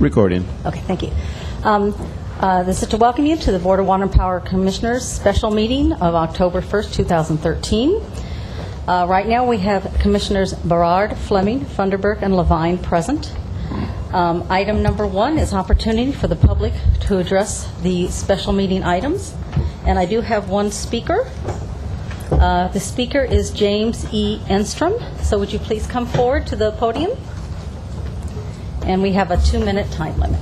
Recording. Okay, thank you. This is to welcome you to the Board of Water and Power Commissioners special meeting of October 1st, 2013. Right now we have Commissioners Berard, Fleming, Funderburk, and Levine present. Item number 1 is opportunity for the public to address the special meeting items. And I do have one speaker. The speaker is James E. Enstrom. So would you please come forward to the podium? And we have a 2-minute time limit.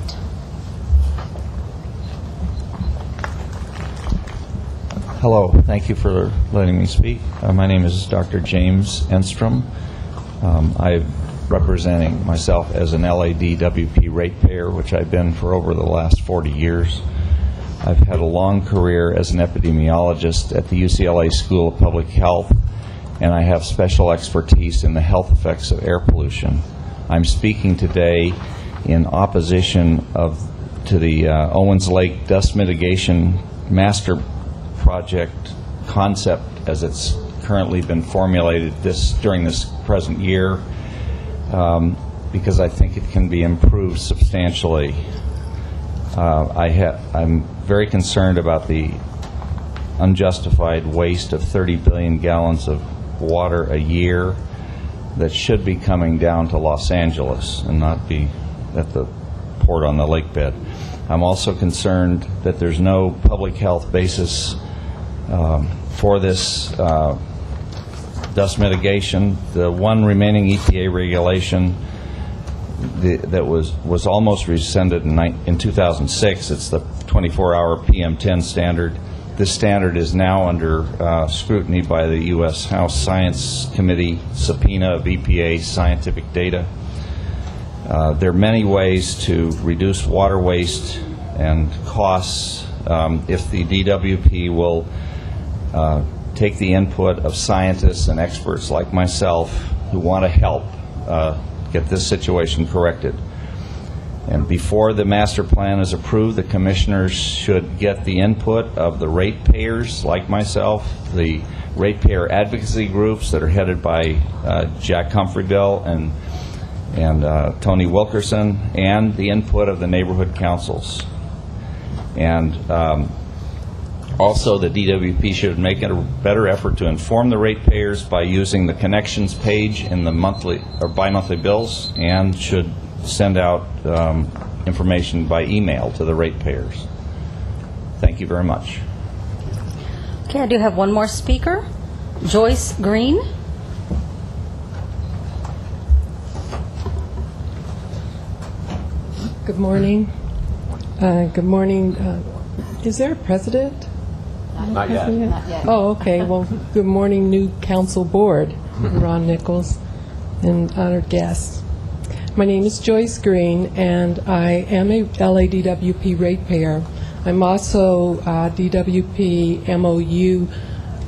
Hello, thank you for letting me speak. My name is Dr. James Enstrom. I'm representing myself as an LADWP ratepayer, which I've been for over the last 40 years. I've had a long career as an epidemiologist at the UCLA School of Public Health, and I have special expertise in the health effects of air pollution. I'm speaking today in opposition to the Owens Lake Dust Mitigation Master Project concept as it's currently been formulated during this present year, because I think it can be improved substantially. I'm very concerned about the unjustified waste of 30 billion gallons of water a year that should be coming down to Los Angeles and not be at the port on the lake bed. I'm also concerned that there's no public health basis for this dust mitigation. The one remaining EPA regulation that was almost rescinded in 2006, it's the 24-hour PM10 standard. This standard is now under scrutiny by the U.S. House Science Committee subpoena of EPA scientific data. There are many ways to reduce water waste and costs if the DWP will take the input of scientists and experts like myself who want to help get this situation corrected. And before the master plan is approved, the commissioners should get the input of the ratepayers like myself, the ratepayer advocacy groups that are headed by Jack Humphreyville and Tony Wilkerson, and the input of the neighborhood councils. And also the DWP should make a better effort to inform the ratepayers by using the connections page in the monthly or bi-monthly bills, and should send out information by email to the ratepayers. Thank you very much. Okay, I do have one more speaker, Joyce Green. Good morning. Good morning. Is there a president? Not yet. Not yet. Oh, okay. Well, good morning, new council board, Ron Nichols, and honored guests. My name is Joyce Green, and I am a LADWP ratepayer. I'm also DWP MOU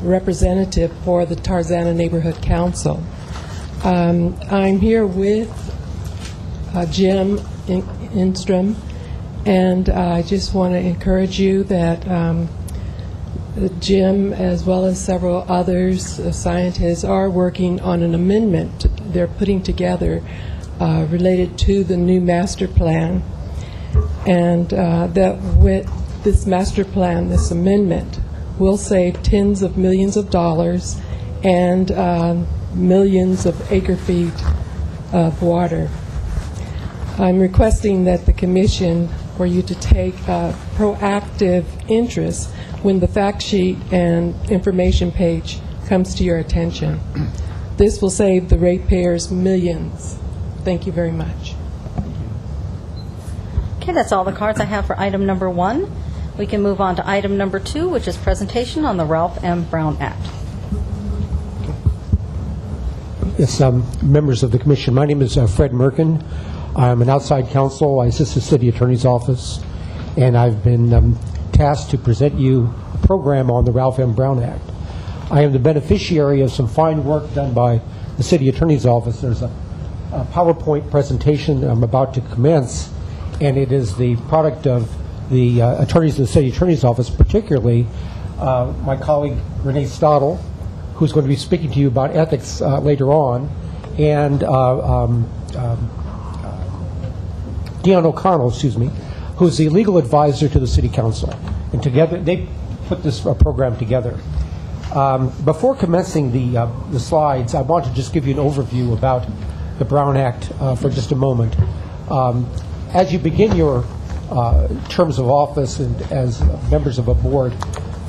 representative for the Tarzana Neighborhood Council. I'm here with Jim Enstrom, and I just want to encourage you that Jim, as well as several others, scientists, are working on an amendment they're putting together related to the new master plan, and that with this master plan, this amendment, will save tens of millions of dollars and millions of acre feet of water. I'm requesting that the commission, for you to take a proactive interest when the fact sheet and information page comes to your attention. This will save the ratepayers millions. Thank you very much. Okay, that's all the cards I have for item number 1. We can move on to item number 2, which is presentation on the Ralph M. Brown Act. Yes, members of the commission, my name is Fred Merkin. I'm an outside counsel. I assist the city attorney's office, and I've been tasked to present you a program on the Ralph M. Brown Act. I am the beneficiary of some fine work done by the city attorney's office. There's a PowerPoint presentation I'm about to commence, and it is the product of the attorneys in the city attorney's office, particularly my colleague Renee Stottle, who's going to be speaking to you about ethics later on, and Dion O'Connell, excuse me, who's the legal advisor to the City Council. And together, they put this program together. Before commencing the slides, I want to just give you an overview about the Brown Act for just a moment. As you begin your terms of office and as members of a board,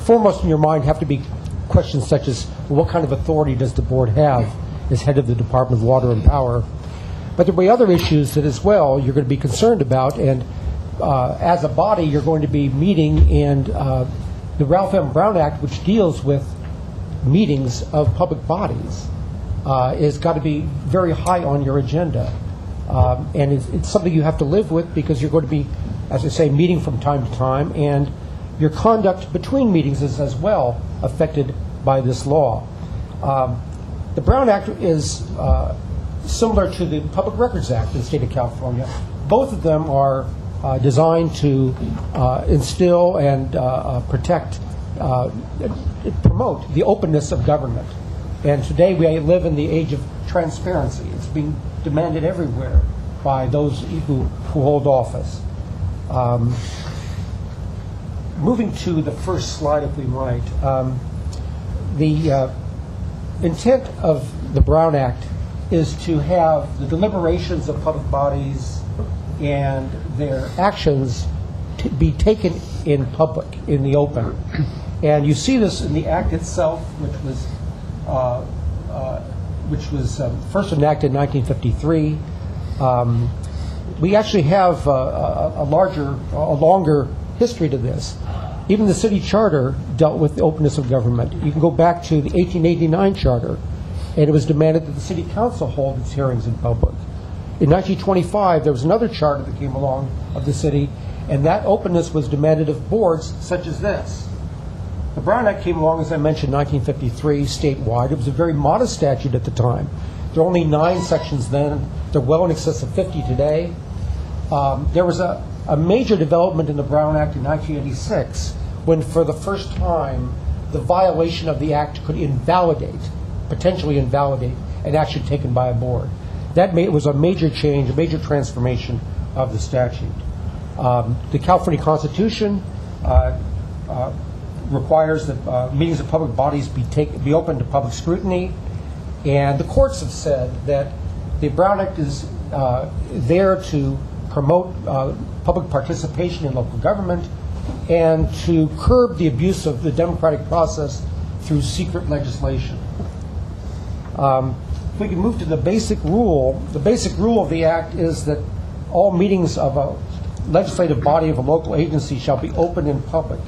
foremost in your mind have to be questions such as, what kind of authority does the board have as head of the Department of Water and Power? But there will be other issues that as well you're going to be concerned about, and as a body you're going to be meeting, and the Ralph M. Brown Act, which deals with meetings of public bodies, is got to be very high on your agenda. And it's something you have to live with, because you're going to be, as I say, meeting from time to time, and your conduct between meetings is as well affected by this law. The Brown Act is similar to the Public Records Act in the state of California. Both of them are designed to instill and protect, promote the openness of government. And today we live in the age of transparency. It's being demanded everywhere by those who hold office. Moving to the first slide, if we might. The intent of the Brown Act is to have the deliberations of public bodies and their actions to be taken in public, in the open. And you see this in the Act itself, which was first enacted in 1953. We actually have a longer history to this. Even the city charter dealt with the openness of government. You can go back to the 1889 charter, and it was demanded that the city council hold its hearings in public. In 1925, there was another charter that came along of the city, and that openness was demanded of boards such as this. The Brown Act came along, as I mentioned, 1953, statewide. It was a very modest statute at the time. There were only 9 sections then. They're well in excess of 50 today. There was a major development in the Brown Act in 1986, when for the first time the violation of the Act could potentially invalidate an action taken by a board. That was a major change, a major transformation of the statute. The California Constitution requires that meetings of public bodies be open to public scrutiny, and the courts have said that the Brown Act is there to promote public participation in local government and to curb the abuse of the democratic process through secret legislation. If we can move to the basic rule of the Act is that all meetings of a legislative body of a local agency shall be open in public,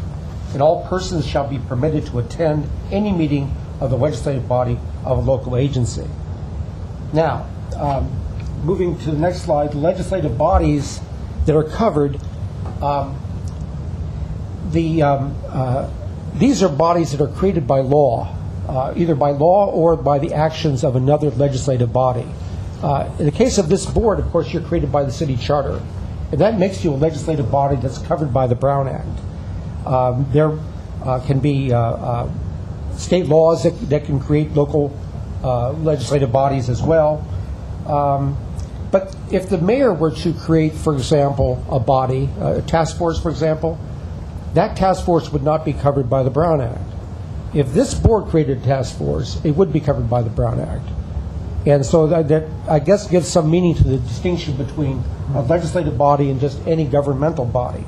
and all persons shall be permitted to attend any meeting of the legislative body of a local agency. Now, moving to the next slide, the legislative bodies that are covered, these are bodies that are created by law, either by law or by the actions of another legislative body. In the case of this board, of course, you're created by the city charter, and that makes you a legislative body that's covered by the Brown Act. There can be state laws that can create local legislative bodies as well. But if the mayor were to create, for example, a body, a task force, for example, that task force would not be covered by the Brown Act. If this board created a task force, it would be covered by the Brown Act. And so that I guess gives some meaning to the distinction between a legislative body and just any governmental body.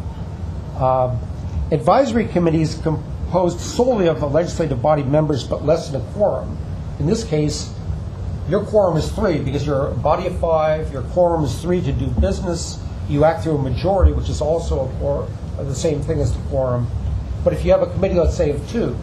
Advisory committees composed solely of the legislative body members but less than a quorum. In this case, your quorum is 3 because you're a body of 5. Your quorum is 3 to do business. You act through a majority, which is also the same thing as the quorum. But if you have a committee, let's say, of 2,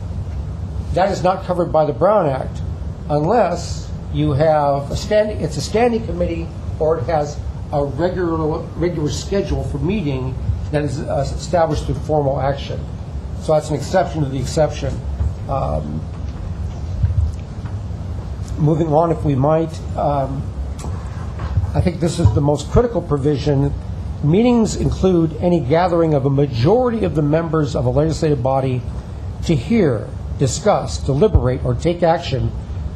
that is not covered by the Brown Act unless you have it's a standing committee or it has a regular schedule for meeting that is established through formal action. So that's an exception to the exception. Moving on, if we might, I think this is the most critical provision. Meetings include any gathering of a majority of the members of a legislative body to hear, discuss, deliberate, or take action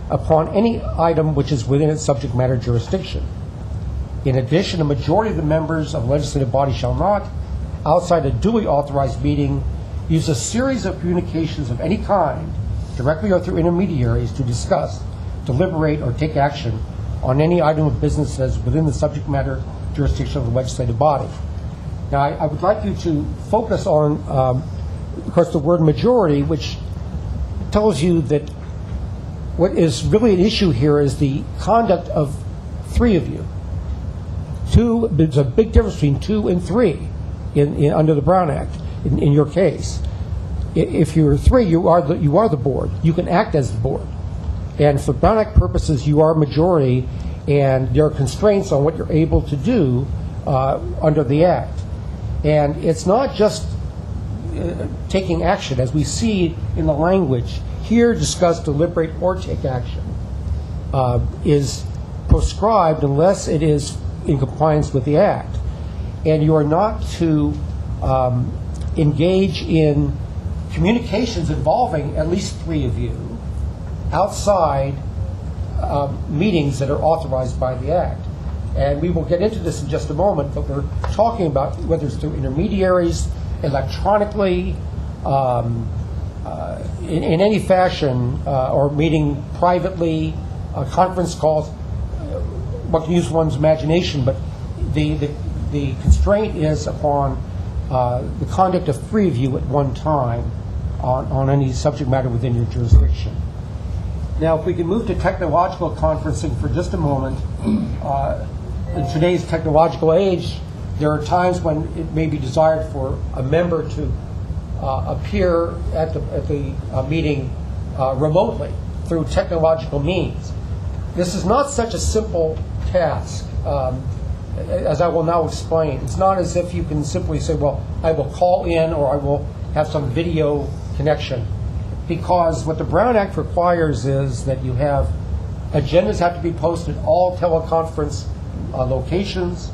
upon any item which is within its subject matter jurisdiction. In addition, a majority of the members of the legislative body shall not, outside a duly authorized meeting, use a series of communications of any kind, directly or through intermediaries, to discuss, deliberate, or take action on any item of business that is within the subject matter jurisdiction of the legislative body. Now, I would like you to focus on, of course, the word majority, which tells you that what is really an issue here is the conduct of three of you. There's a big difference between 2 and 3 under the Brown Act, in your case. If you're 3, you are the board. You can act as the board. And for Brown Act purposes, you are majority, and there are constraints on what you're able to do under the Act. And it's not just taking action, as we see in the language. Here, discuss, deliberate, or take action is proscribed unless it is in compliance with the Act. And you are not to engage in communications involving at least 3 of you outside meetings that are authorized by the Act. And we will get into this in just a moment, but we're talking about whether it's through intermediaries, electronically, in any fashion, or meeting privately, conference calls. One can use one's imagination, but the constraint is upon the conduct of 3 of you at one time on any subject matter within your jurisdiction. Now, if we can move to technological conferencing for just a moment. In today's technological age, there are times when it may be desired for a member to appear at the meeting remotely through technological means. This is not such a simple task, as I will now explain. It's not as if you can simply say, well, I will call in or I will have some video connection, because what the Brown Act requires is that you have agendas have to be posted, all teleconference locations.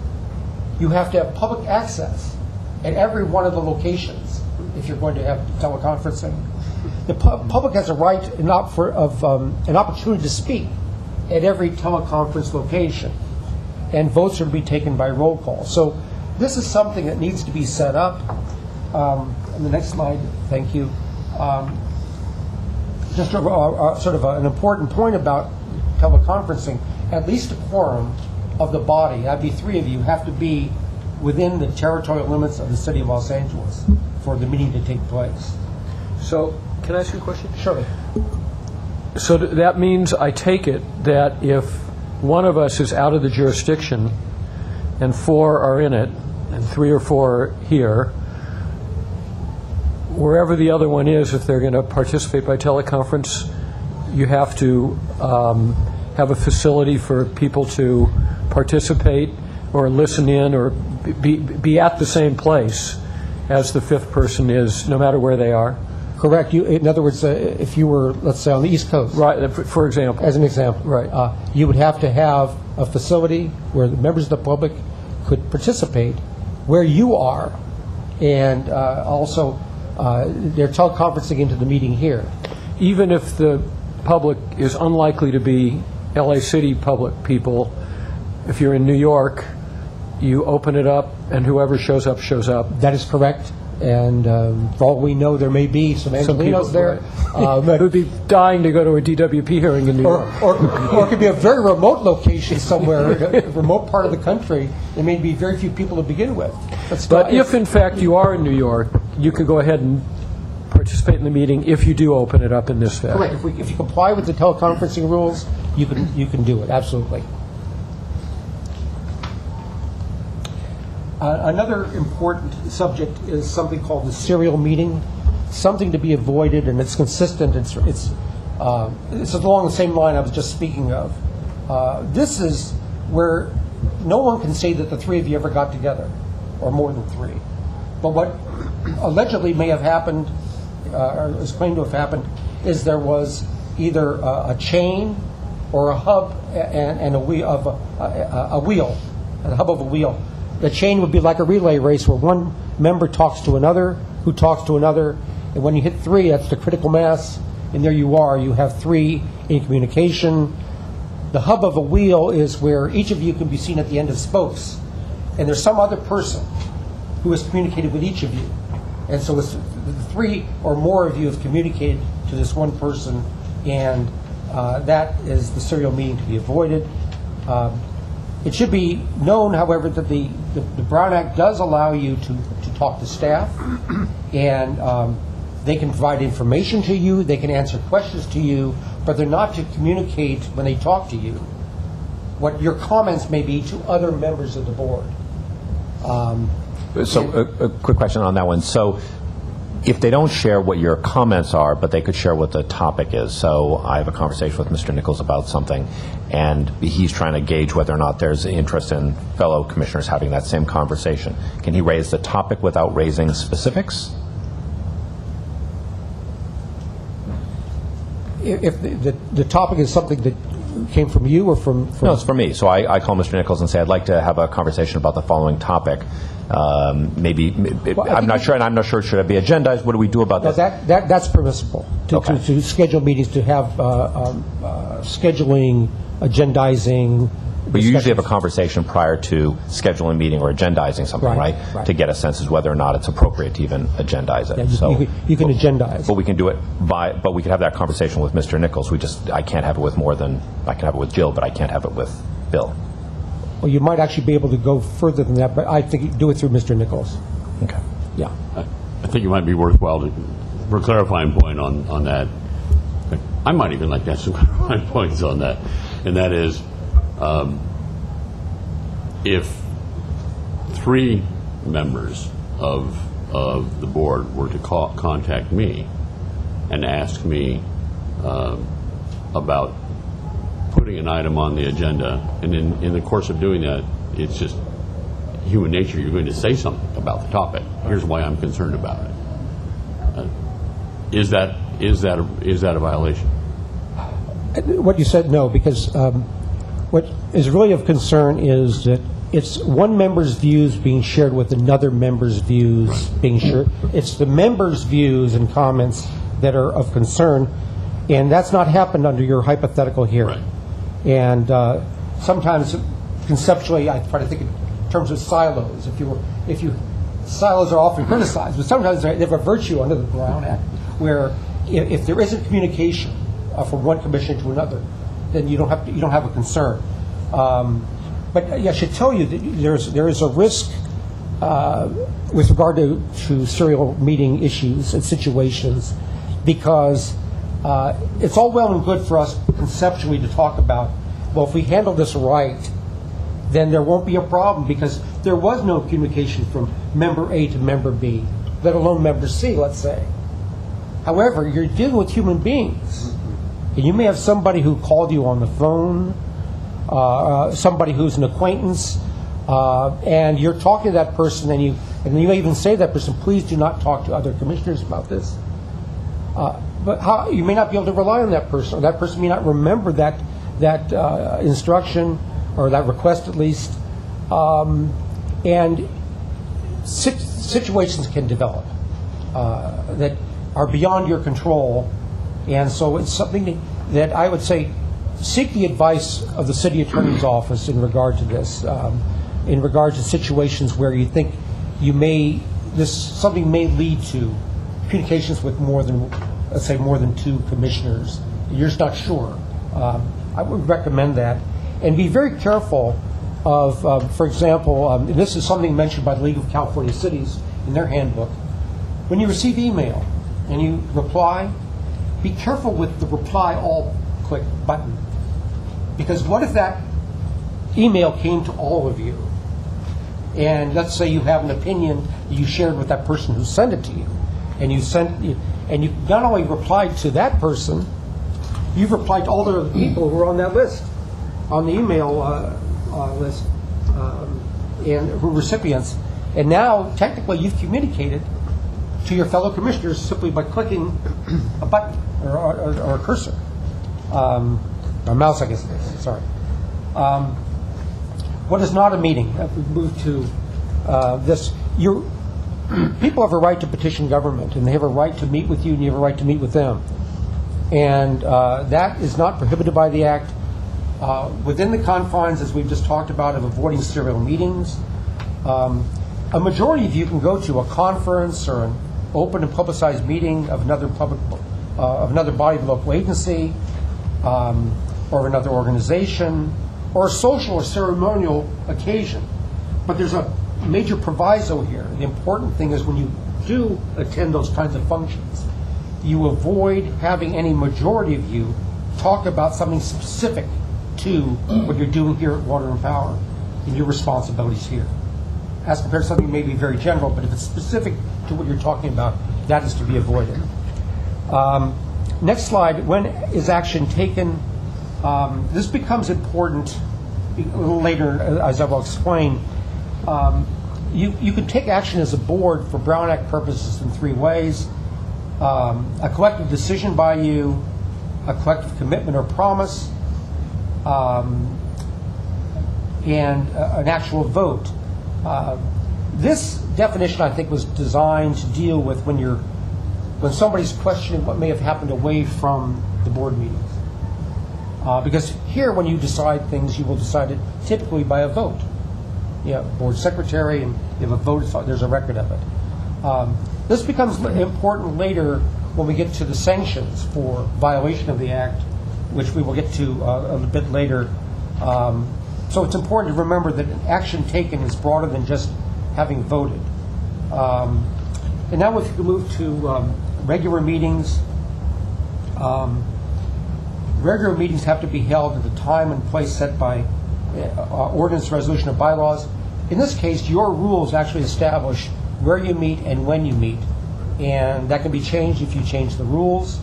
You have to have public access at every one of the locations if you're going to have teleconferencing. The public has a right an opportunity to speak at every teleconference location, and votes are to be taken by roll call. So this is something that needs to be set up. On the next slide, thank you. Just sort of an important point about teleconferencing, at least a quorum of the body, that'd be 3 of you, have to be within the territorial limits of the city of Los Angeles for the meeting to take place. So, can I ask you a question? Sure. So that means, I take it, that if one of us is out of the jurisdiction and 4 are in it, and 3 or 4 are here, wherever the other one is, if they're going to participate by teleconference, you have to have a facility for people to participate or listen in or be at the same place as the 5th person is, no matter where they are? Correct. In other words, if you were, let's say, on the East Coast, Right, for example. as an example, Right. You would have to have a facility where the members of the public could participate where you are, and also they're teleconferencing into the meeting here. Even if the public is unlikely to be LA City public people, if you're in New York, you open it up, and whoever shows up, shoes up. That is correct. And for all we know, there may be some Angelinos there. Right. Who'd be dying to go to a DWP hearing in New York. Or it could be a very remote location somewhere, a remote part of the country. There may be very few people to begin with. But if, in fact, you are in New York, you could go ahead and participate in the meeting if you do open it up in this fashion. Correct. If you comply with the teleconferencing rules, you can do it, absolutely. Another important subject is something called the serial meeting, something to be avoided, and it's consistent. It's along the same line I was just speaking of. This is where no one can say that the 3 of you ever got together, or more than 3. But what allegedly may have happened, or is claimed to have happened, is there was either a chain or a hub and a wheel of a hub of a wheel. The chain would be like a relay race where one member talks to another, who talks to another, and when you hit 3, that's the critical mass, and there you are. You have 3 in communication. The hub of a wheel is where each of you can be seen at the end of spokes, and there's some other person who has communicated with each of you. And so it's, the three or more of you have communicated to this one person, and that is the serial meeting to be avoided. It should be known, however, that the Brown Act does allow you to talk to staff, and they can provide information to you, they can answer questions to you, but they're not to communicate when they talk to you what your comments may be to other members of the board. So a quick question on that one. So if they don't share what your comments are, but they could share what the topic is. So I have a conversation with Mr. Nichols about something, and he's trying to gauge whether or not there's interest in fellow commissioners having that same conversation. Can he raise the topic without raising specifics? If the topic is something that came from you or from No, it's for me. So I call Mr. Nichols and say, I'd like to have a conversation about the following topic. I'm not sure, and I'm not sure, should it be agendized? What do we do about this? That's permissible, Okay. to schedule meetings, to have scheduling, agendizing. But you usually have a conversation prior to scheduling a meeting or agendizing something, Right, right? right. To get a sense as whether or not it's appropriate to even agendize it. Yeah, you can agendize. But we can do it but we can have that conversation with Mr. Nichols. I can't have it with I can have it with Jill, but I can't have it with Bill. Well, you might actually be able to go further than that, but I think you do it through Mr. Nichols. Okay. Yeah. I think it might be worthwhile for a clarifying point on that. I might even like to have some clarifying points on that, and that is, if 3 members of the board were to contact me and ask me about putting an item on the agenda, and in the course of doing that, it's just human nature, you're going to say something about the topic. Here's why I'm concerned about it. Is that a violation? What you said, no, because what is really of concern is that it's one member's views being shared with another member's views being shared. It's the member's views and comments that are of concern, and that's not happened under your hypothetical hearing. Right. And sometimes, conceptually, I try to think in terms of silos. Silos are often criticized, but sometimes they have a virtue under the Brown Act, where if there isn't communication from one commission to another, then you don't have a concern. But I should tell you that there is a risk with regard to serial meeting issues and situations, because it's all well and good for us conceptually to talk about, well, if we handle this right, then there won't be a problem, because there was no communication from member A to member B, let alone member C, let's say. However, you're dealing with human beings, and you may have somebody who called you on the phone, somebody who's an acquaintance, and you're talking to that person, and you may even say to that person, please do not talk to other commissioners about this. But you may not be able to rely on that person, or that person may not remember that instruction or that request at least, and situations can develop that are beyond your control, and so it's something that I would say seek the advice of the city attorney's office in regard to this, in regard to situations where you think something may lead to communications with more than 2 commissioners. You're just not sure. I would recommend that. And be very careful of, for example, and this is something mentioned by the League of California Cities in their handbook. When you receive email and you reply, be careful with the reply all click button. Because what if that email came to all of you? And let's say you have an opinion that you shared with that person who sent it to you, and you not only replied to that person, you've replied to all the other people who are on that list, on the email list, and who are recipients. And now, technically, you've communicated to your fellow commissioners simply by clicking a button or a cursor. A mouse, I guess it is. Sorry. What is not a meeting? If we move to this, people have a right to petition government, and they have a right to meet with you, and you have a right to meet with them. And that is not prohibited by the Act. within the confines, as we've just talked about, of avoiding serial meetings. A majority of you can go to a conference or an open and publicized meeting of another body of local agency, or another organization, or a social or ceremonial occasion. But there's a major proviso here. The important thing is when you do attend those kinds of functions, you avoid having any majority of you talk about something specific to what you're doing here at Water and Power and your responsibilities here, as compared to something maybe very general, but if it's specific to what you're talking about, that is to be avoided. Next slide, when is action taken? This becomes important a little later, as I will explain. You can take action as a board for Brown Act purposes in three ways. A collective decision by you, a collective commitment or promise, and an actual vote. This definition, I think, was designed to deal with when somebody's questioning what may have happened away from the board meetings. Because here, when you decide things, you will decide it typically by a vote. Board secretary, and you have a vote, there's a record of it. This becomes important later when we get to the sanctions for violation of the Act, which we will get to a little bit later. So it's important to remember that action taken is broader than just having voted. And now if you can move to regular meetings. Regular meetings have to be held at the time and place set by ordinance, resolution, or bylaws. In this case, your rules actually establish where you meet and when you meet, and that can be changed if you change the rules.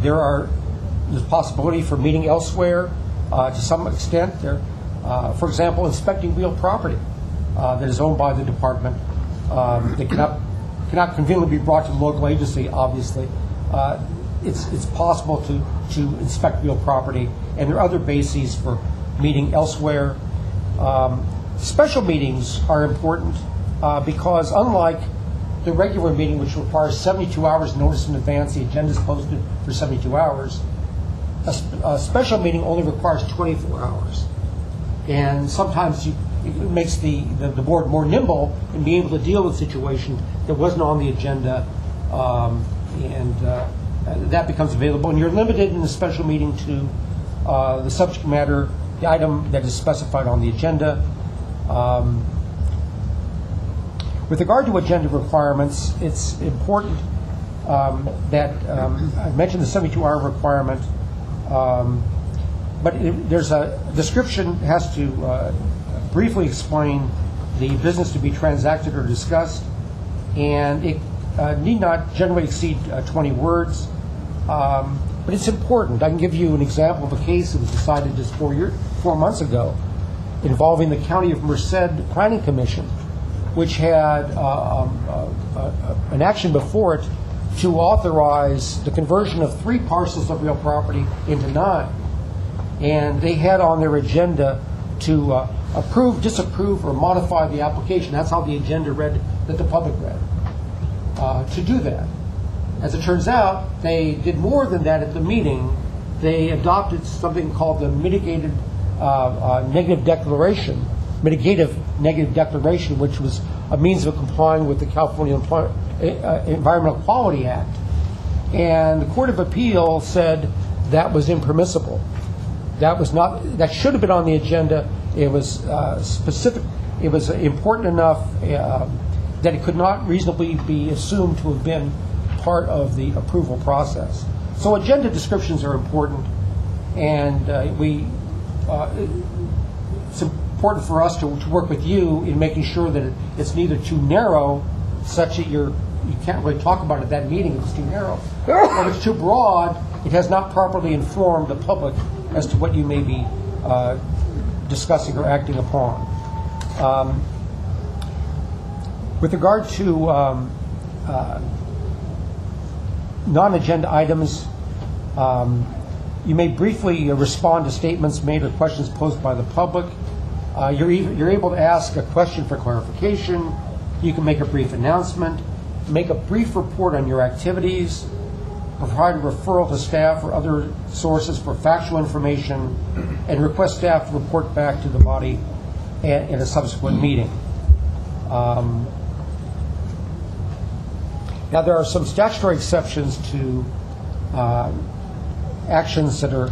There's possibility for meeting elsewhere to some extent. For example, inspecting real property that is owned by the department that cannot conveniently be brought to the local agency, obviously. It's possible to inspect real property, and there are other bases for meeting elsewhere. Special meetings are important because unlike the regular meeting, which requires 72 hours notice in advance, the agenda is posted for 72 hours, a special meeting only requires 24 hours. And sometimes it makes the board more nimble in being able to deal with a situation that wasn't on the agenda, and that becomes available. And you're limited in the special meeting to the subject matter, the item that is specified on the agenda. With regard to agenda requirements, it's important that I mentioned the 72-hour requirement, but there's a description has to briefly explain the business to be transacted or discussed, and it need not generally exceed 20 words, but it's important. I can give you an example of a case that was decided just 4 months ago involving the County of Merced Planning Commission, which had an action before it to authorize the conversion of 3 parcels of real property into 9. And they had on their agenda to approve, disapprove, or modify the application. That's how the agenda read, that the public read, to do that. As it turns out, they did more than that at the meeting. They adopted something called the mitigative negative declaration, which was a means of complying with the California Environmental Quality Act. And the Court of Appeal said that was impermissible. That should have been on the agenda. It was specific. It was important enough that it could not reasonably be assumed to have been part of the approval process. So agenda descriptions are important, and it's important for us to work with you in making sure that it's neither too narrow, such that you can't really talk about it at that meeting if it's too narrow, or if it's too broad, it has not properly informed the public as to what you may be discussing or acting upon. With regard to non-agenda items, you may briefly respond to statements made or questions posed by the public. You're able to ask a question for clarification. You can make a brief announcement, make a brief report on your activities. provide a referral to staff or other sources for factual information, and request staff to report back to the body in a subsequent meeting. Now, there are some statutory exceptions to actions that are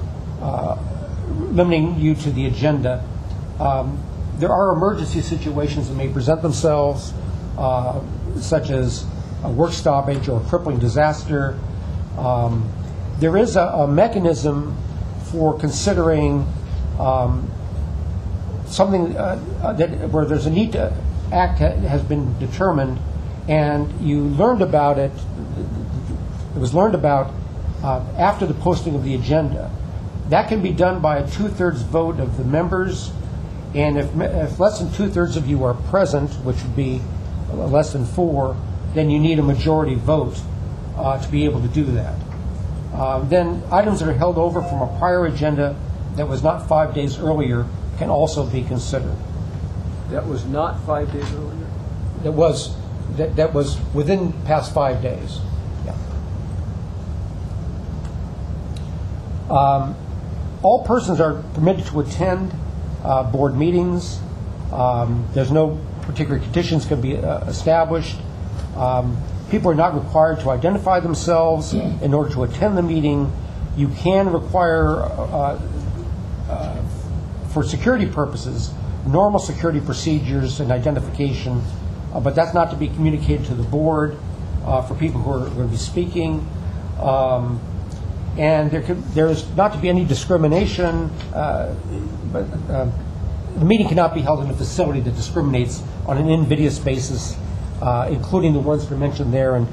limiting you to the agenda. There are emergency situations that may present themselves, such as a work stoppage or a crippling disaster. There is a mechanism for considering something where there's a need to act has been determined, and you learned about it. It was learned about after the posting of the agenda. That can be done by a 2/3 vote of the members, and if less than 2/3 of you are present, which would be less than 4, then you need a majority vote to be able to do that. Then items that are held over from a prior agenda that was not 5 days earlier can also be considered. That was not 5 days earlier? That was within past 5 days. Yeah. All persons are permitted to attend board meetings. There's no particular conditions can be established. People are not required to identify themselves in order to attend the meeting. You can require, for security purposes, normal security procedures and identification, but that's not to be communicated to the board for people who are going to be speaking. And there is not to be any discrimination, but the meeting cannot be held in a facility that discriminates on an invidious basis, including the ones that are mentioned there, and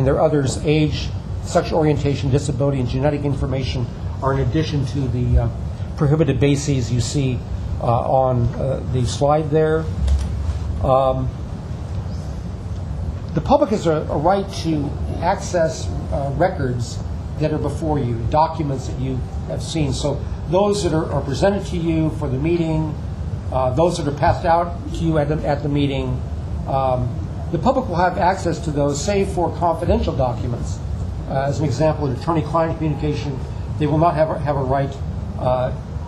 there are others. Age, sexual orientation, disability, and genetic information are in addition to the prohibited bases you see on the slide there. The public has a right to access records that are before you, documents that you have seen. So those that are presented to you for the meeting, those that are passed out to you at the meeting, the public will have access to those, save for confidential documents. As an example, an attorney-client communication, they will not have a right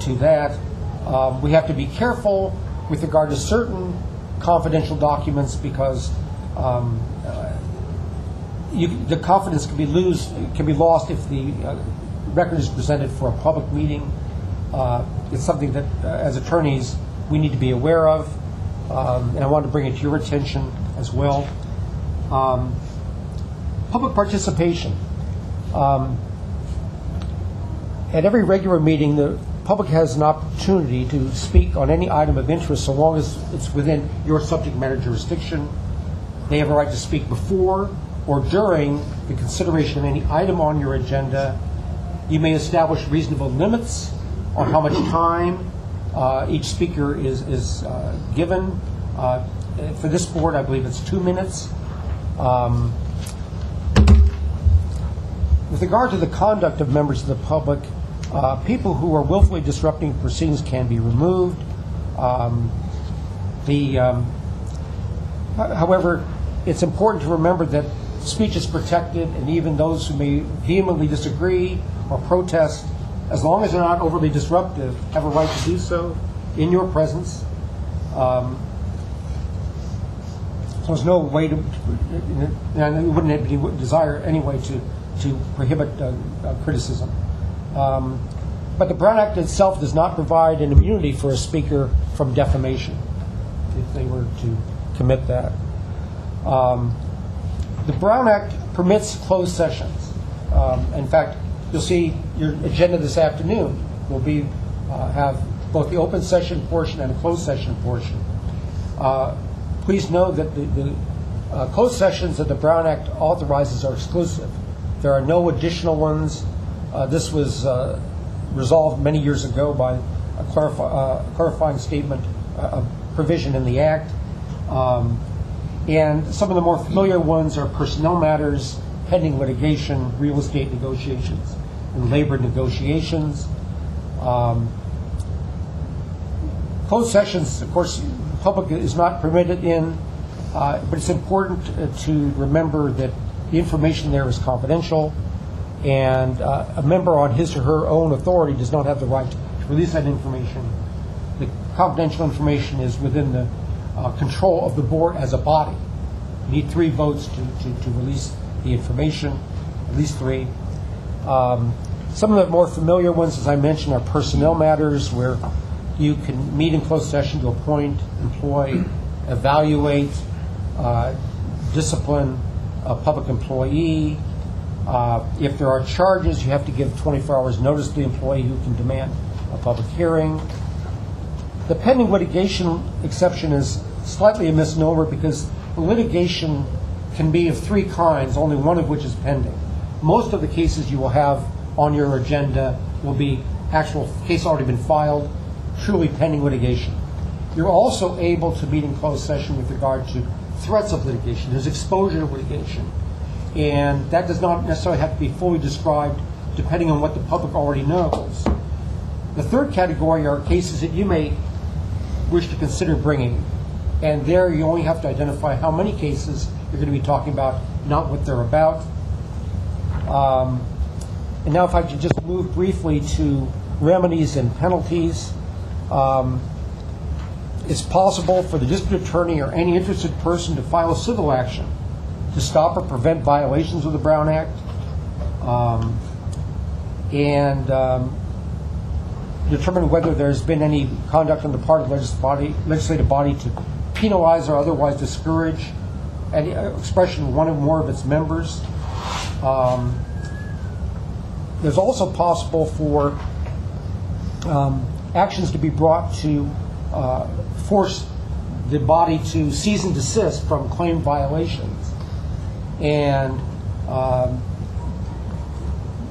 to that. We have to be careful with regard to certain confidential documents because the confidence can be lost if the record is presented for a public meeting. It's something that, as attorneys, we need to be aware of, and I want to bring it to your attention as well. Public participation. At every regular meeting, the public has an opportunity to speak on any item of interest so long as it's within your subject matter jurisdiction. They have a right to speak before or during the consideration of any item on your agenda. You may establish reasonable limits on how much time each speaker is given. For this board, I believe it's 2 minutes. With regard to the conduct of members of the public, people who are willfully disrupting proceedings can be removed. However, it's important to remember that speech is protected, and even those who may vehemently disagree or protest, as long as they're not overly disruptive, have a right to do so in your presence. There's no way to, and it wouldn't have any desire anyway to prohibit criticism. But the Brown Act itself does not provide an immunity for a speaker from defamation if they were to commit that. The Brown Act permits closed sessions. In fact, you'll see your agenda this afternoon will be have both the open session portion and a closed session portion. Please know that the closed sessions that the Brown Act authorizes are exclusive. There are no additional ones. This was resolved many years ago by a clarifying statement, a provision in the Act. And some of the more familiar ones are personnel matters, pending litigation, real estate negotiations, and labor negotiations. Closed sessions, of course, the public is not permitted in, but it's important to remember that the information there is confidential, and a member on his or her own authority does not have the right to release that information. The confidential information is within the control of the board as a body. You need 3 votes to release the information, at least 3. Some of the more familiar ones, as I mentioned, are personnel matters where you can meet in closed session to appoint, employ, evaluate, discipline a public employee. If there are charges, you have to give 24 hours notice to the employee who can demand a public hearing. The pending litigation exception is slightly a misnomer because litigation can be of 3 kinds, only one of which is pending. Most of the cases you will have on your agenda will be actual case already been filed, truly pending litigation. You're also able to meet in closed session with regard to threats of litigation. There's exposure to litigation. And that does not necessarily have to be fully described depending on what the public already knows. The third category are cases that you may wish to consider bringing. And there you only have to identify how many cases you're going to be talking about, not what they're about. And now if I could just move briefly to remedies and penalties. It's possible for the district attorney or any interested person to file a civil action to stop or prevent violations of the Brown Act, and determine whether there's been any conduct on the part of the legislative body to penalize or otherwise discourage any expression of one or more of its members. There's also possible for actions to be brought to force the body to cease and desist from claimed violations,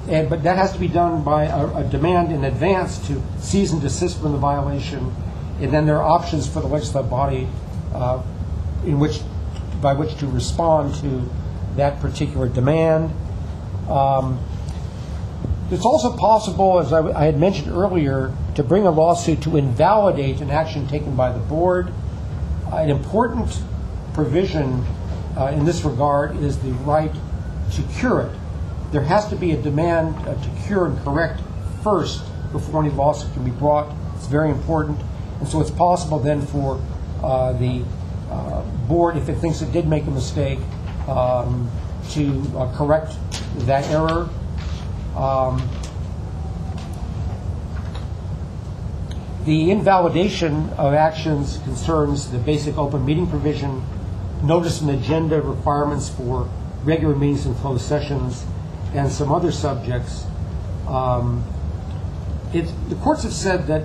but that has to be done by a demand in advance to cease and desist from the violation, and then there are options for the legislative body by which to respond to that particular demand. It's also possible, as I had mentioned earlier, to bring a lawsuit to invalidate an action taken by the board. An important provision in this regard is the right to cure it. There has to be a demand to cure and correct first before any lawsuit can be brought. It's very important. And so it's possible then for the board, if it thinks it did make a mistake, to correct that error. The invalidation of actions concerns the basic open meeting provision, notice and agenda requirements for regular meetings and closed sessions, and some other subjects. The courts have said that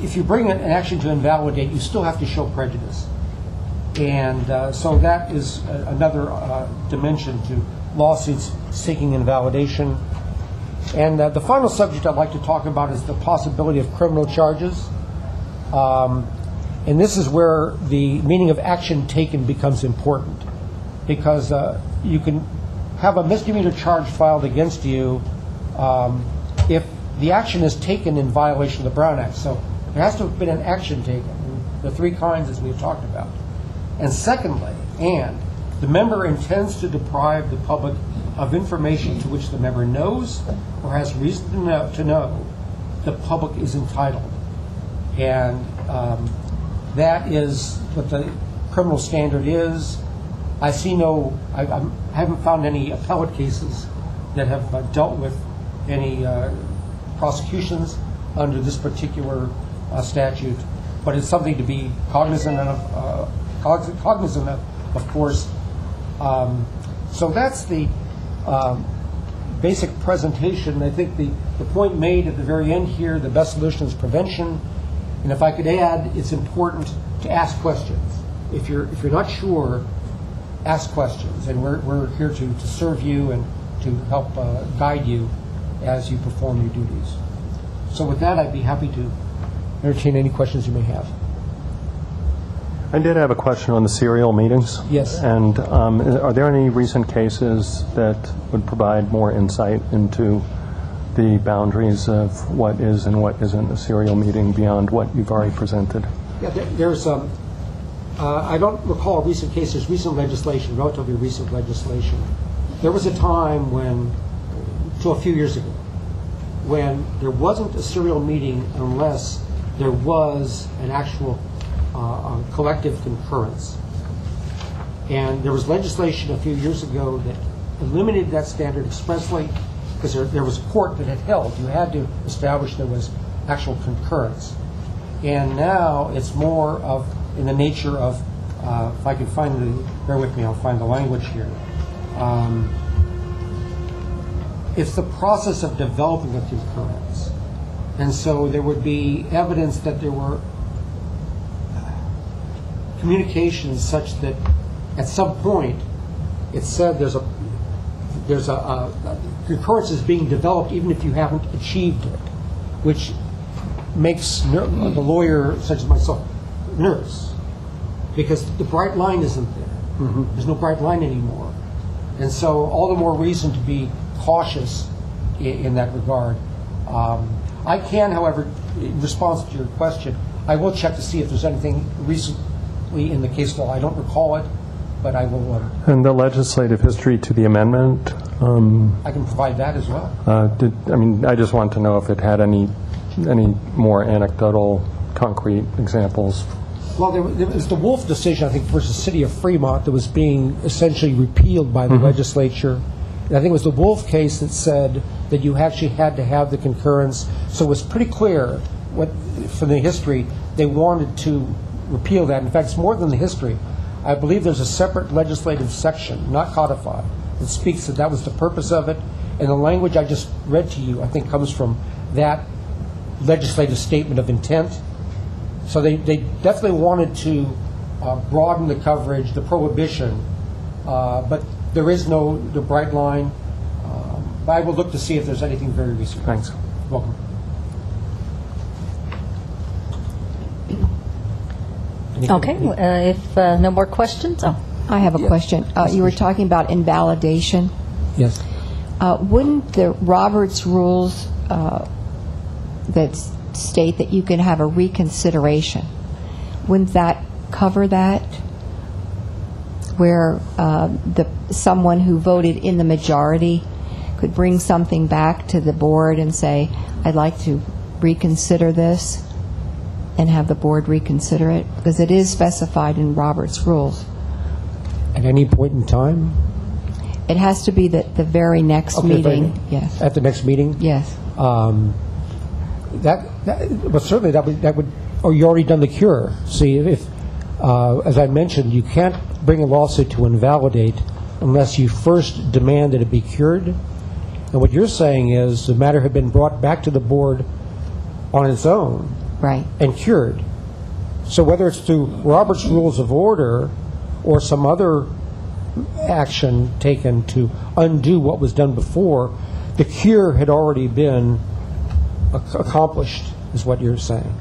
if you bring an action to invalidate, you still have to show prejudice. And so that is another dimension to lawsuits seeking invalidation. And the final subject I'd like to talk about is the possibility of criminal charges. And this is where the meaning of action taken becomes important, because you can have a misdemeanor charge filed against you if the action is taken in violation of the Brown Act. So there has to have been an action taken, the 3 kinds as we've talked about. And secondly, the member intends to deprive the public of information to which the member knows or has reason to know the public is entitled. And that is what the criminal standard is. I haven't found any appellate cases that have dealt with any prosecutions under this particular statute, but it's something to be cognizant of course. So that's the basic presentation. I think the point made at the very end here, the best solution is prevention. And if I could add, it's important to ask questions. If you're not sure, ask questions. And we're here to serve you and to help guide you as you perform your duties. So with that, I'd be happy to entertain any questions you may have. I did have a question on the serial meetings. Yes. And are there any recent cases that would provide more insight into the boundaries of what is and what isn't a serial meeting beyond what you've already presented? Yeah, there's I don't recall recent cases, recent legislation, relatively recent legislation there was a time when, till a few years ago, when there wasn't a serial meeting unless there was an actual collective concurrence. And there was legislation a few years ago that eliminated that standard expressly because there was a court that had held you had to establish there was actual concurrence. And now it's more of in the nature of, if I can find bear with me, I'll find the language here. It's the process of developing a concurrence. And so there would be evidence that there were communications such that at some point it said there's a concurrence is being developed even if you haven't achieved it, which makes the lawyer such as myself nervous because the bright line isn't there. Mm-hmm. There's no bright line anymore. And so all the more reason to be cautious in that regard. I can, however, in response to your question, I will check to see if there's anything recently in the case law. I don't recall it, but I will. And the legislative history to the amendment? I can provide that as well. I just want to know if it had any more anecdotal, concrete examples. Well, there was the Wolf decision, I think, versus the City of Fremont that was being essentially repealed by the legislature. And I think it was the Wolf case that said that you actually had to have the concurrence. So it was pretty clear from the history they wanted to repeal that. In fact, it's more than the history. I believe there's a separate legislative section, not codified, that speaks that was the purpose of it. And the language I just read to you, I think, comes from that legislative statement of intent. So they definitely wanted to broaden the coverage, the prohibition, but there is no bright line. But I will look to see if there's anything very recent. Thanks. Welcome. Okay, if no more questions, I have a question. You were talking about invalidation. Yes. Wouldn't the Roberts rules that state that you can have a reconsideration, wouldn't that cover that? Where someone who voted in the majority could bring something back to the board and say, I'd like to reconsider this, and have the board reconsider it? Because it is specified in Roberts rules. At any point in time? It has to be the very next meeting. Yes. At the next meeting? Yes. But certainly that would, or you already done the cure. See, if as I mentioned, you can't bring a lawsuit to invalidate unless you first demand that it be cured. And what you're saying is the matter had been brought back to the board on its own, right, and cured. So whether it's through Robert's Rules of Order or some other action taken to undo what was done before, the cure had already been accomplished, is what you're saying.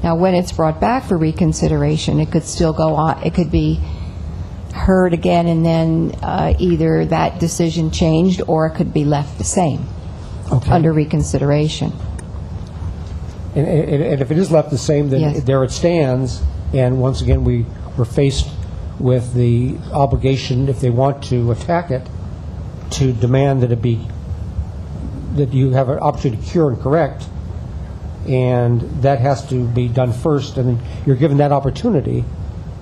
Now, when it's brought back for reconsideration, it could still go on. It could be heard again, and then either that decision changed or it could be left the same under reconsideration. And if it is left the same, then yes, there it stands. And once again, we're faced with the obligation, if they want to attack it, to demand that that you have an opportunity to cure and correct, and that has to be done first. And then you're given that opportunity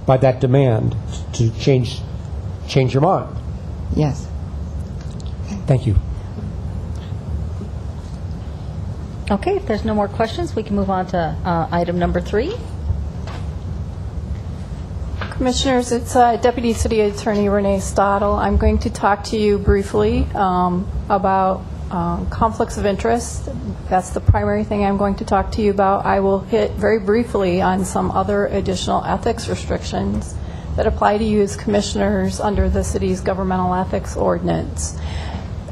by that demand to change your mind. Yes. Thank you. okay, if there's no more questions, we can move on to item number 3. Commissioners, it's Deputy City Attorney Renee Stottle. I'm going to talk to you briefly about conflicts of interest. That's the primary thing I'm going to talk to you about. I will hit very briefly on some other additional ethics restrictions that apply to you as commissioners under the city's governmental ethics ordinance.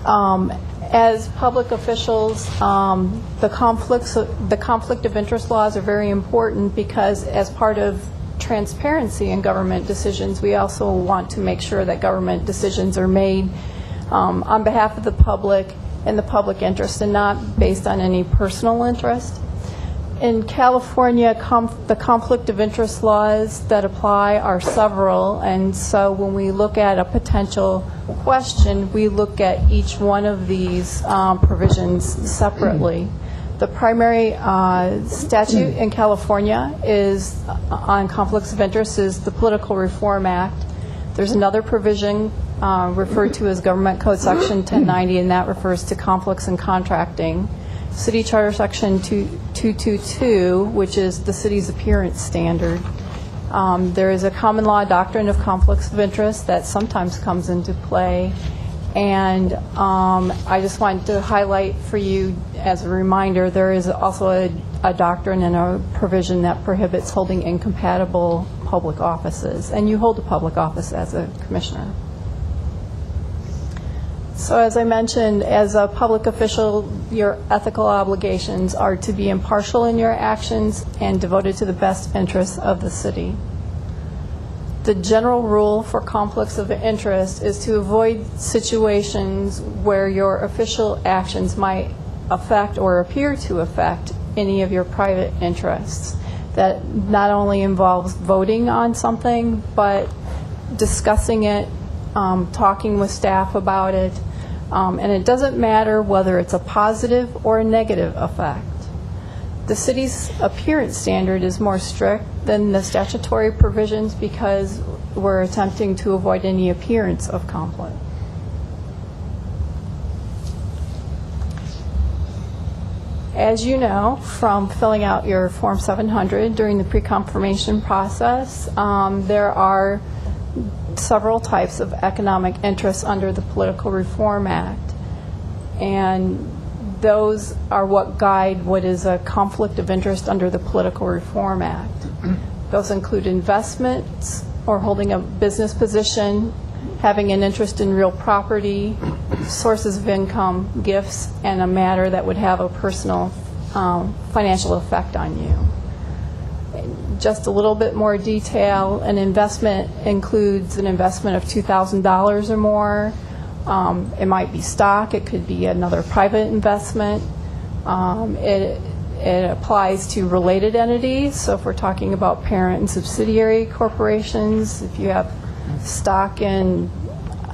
As public officials, the conflict of interest laws are very important because as part of transparency in government decisions, we also want to make sure that government decisions are made on behalf of the public in the public interest and not based on any personal interest. In California, the conflict of interest laws that apply are several, and so when we look at a potential question, we look at each one of these provisions separately. The primary statute in California is on conflicts of interest is the Political Reform Act. There's another provision referred to as Government Code Section 1090, and that refers to conflicts in contracting. City Charter Section 222, which is the city's appearance standard. There is a common law doctrine of conflicts of interest that sometimes comes into play. And I just wanted to highlight for you as a reminder, there is also a doctrine and a provision that prohibits holding incompatible public offices. And you hold a public office as a commissioner. So as I mentioned, as a public official, your ethical obligations are to be impartial in your actions and devoted to the best interests of the city. The general rule for conflicts of interest is to avoid situations where your official actions might affect or appear to affect any of your private interests. That not only involves voting on something, but discussing it, talking with staff about it, and it doesn't matter whether it's a positive or a negative effect. The city's appearance standard is more strict than the statutory provisions because we're attempting to avoid any appearance of conflict. As you know from filling out your Form 700 during the pre-confirmation process, there are several types of economic interests under the Political Reform Act, and those are what guide what is a conflict of interest under the Political Reform Act. Those include investments or holding a business position, having an interest in real property, sources of income, gifts, and a matter that would have a personal financial effect on you. Just a little bit more detail, an investment includes an investment of $2,000 or more. It might be stock, it could be another private investment. It applies to related entities, so if we're talking about parent and subsidiary corporations, if you have stock in,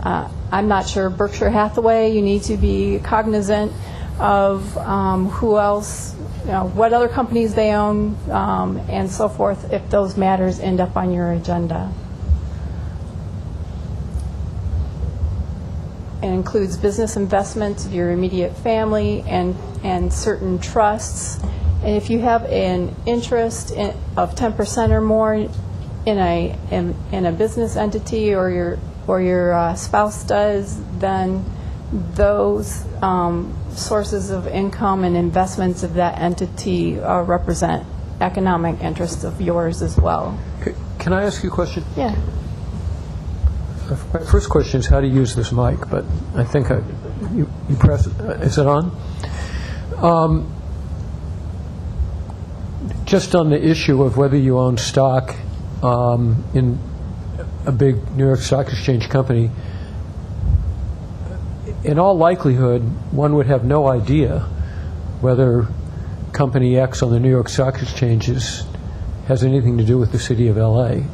I'm not sure, Berkshire Hathaway, you need to be cognizant of who else, what other companies they own, and so forth, if those matters end up on your agenda. It includes business investments of your immediate family and certain trusts. And if you have an interest of 10% or more in a business entity, or your spouse does, then those sources of income and investments of that entity represent economic interests of yours as well. Can I ask you a question? Yeah. My first question is how to use this mic, but I think you press it. Is it on? Just on the issue of whether you own stock in a big New York Stock Exchange company, in all likelihood, one would have no idea whether Company X on the New York Stock Exchange has anything to do with the city of L.A.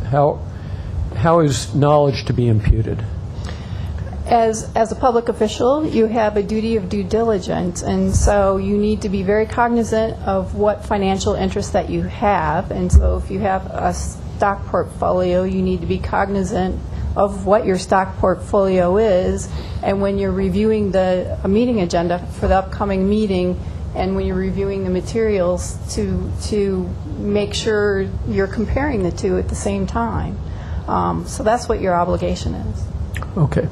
How is knowledge to be imputed? As a public official, you have a duty of due diligence, and so you need to be very cognizant of what financial interests that you have. And so if you have a stock portfolio, you need to be cognizant of what your stock portfolio is, and when you're reviewing a meeting agenda for the upcoming meeting, and when you're reviewing the materials, to make sure you're comparing the two at the same time. So that's what your obligation is. Okay.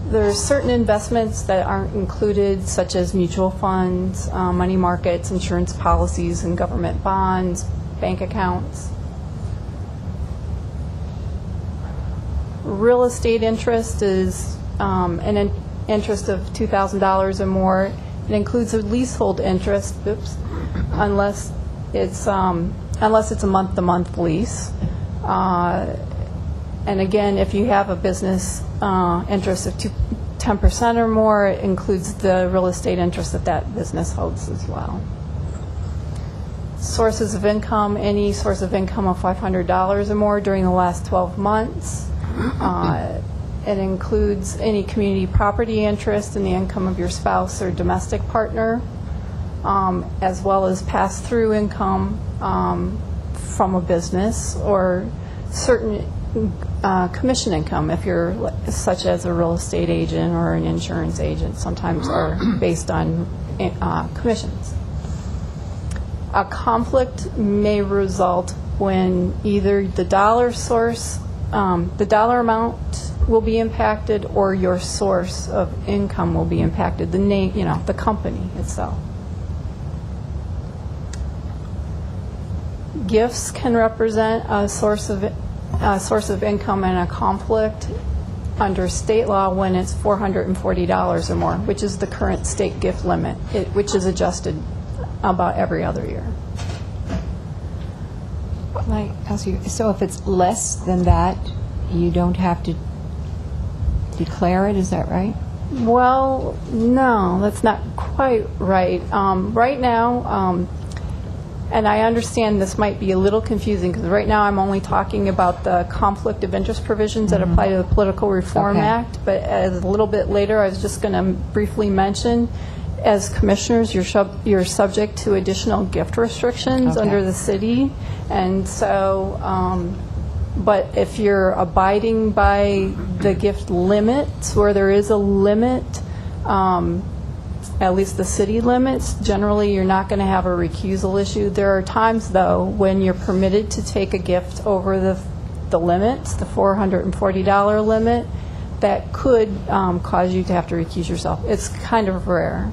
There's certain investments that aren't included, such as mutual funds, money markets, insurance policies, and government bonds, bank accounts. Real estate interest is an interest of $2,000 or more. It includes a leasehold interest, unless it's a month-to-month lease. And again, if you have a business interest of 10% or more, it includes the real estate interest that that business holds as well. Sources of income, any source of income of $500 or more during the last 12 months. It includes any community property interest in the income of your spouse or domestic partner, as well as pass-through income from a business, or certain commission income if you're such as a real estate agent or an insurance agent, sometimes are based on commissions. A conflict may result when either the dollar source, the dollar amount will be impacted, or your source of income will be impacted, the name, the company itself. Gifts can represent a source of income and a conflict under state law when it's $440 or more, which is the current state gift limit, which is adjusted about every other year. Can I ask you, so if it's less than that, you don't have to declare it, is that right? Well, no, that's not quite right. Right now, and I understand this might be a little confusing, because right now I'm only talking about the conflict of interest provisions that apply to the Political Reform Act, but as a little bit later I was just going to briefly mention, as commissioners, you're subject to additional gift restrictions under the city, and so, but if you're abiding by the gift limits, where there is a limit, at least the city limits, generally you're not going to have a recusal issue. There are times, though, when you're permitted to take a gift over the limits, the $440 limit, that could cause you to have to recuse yourself. It's kind of rare.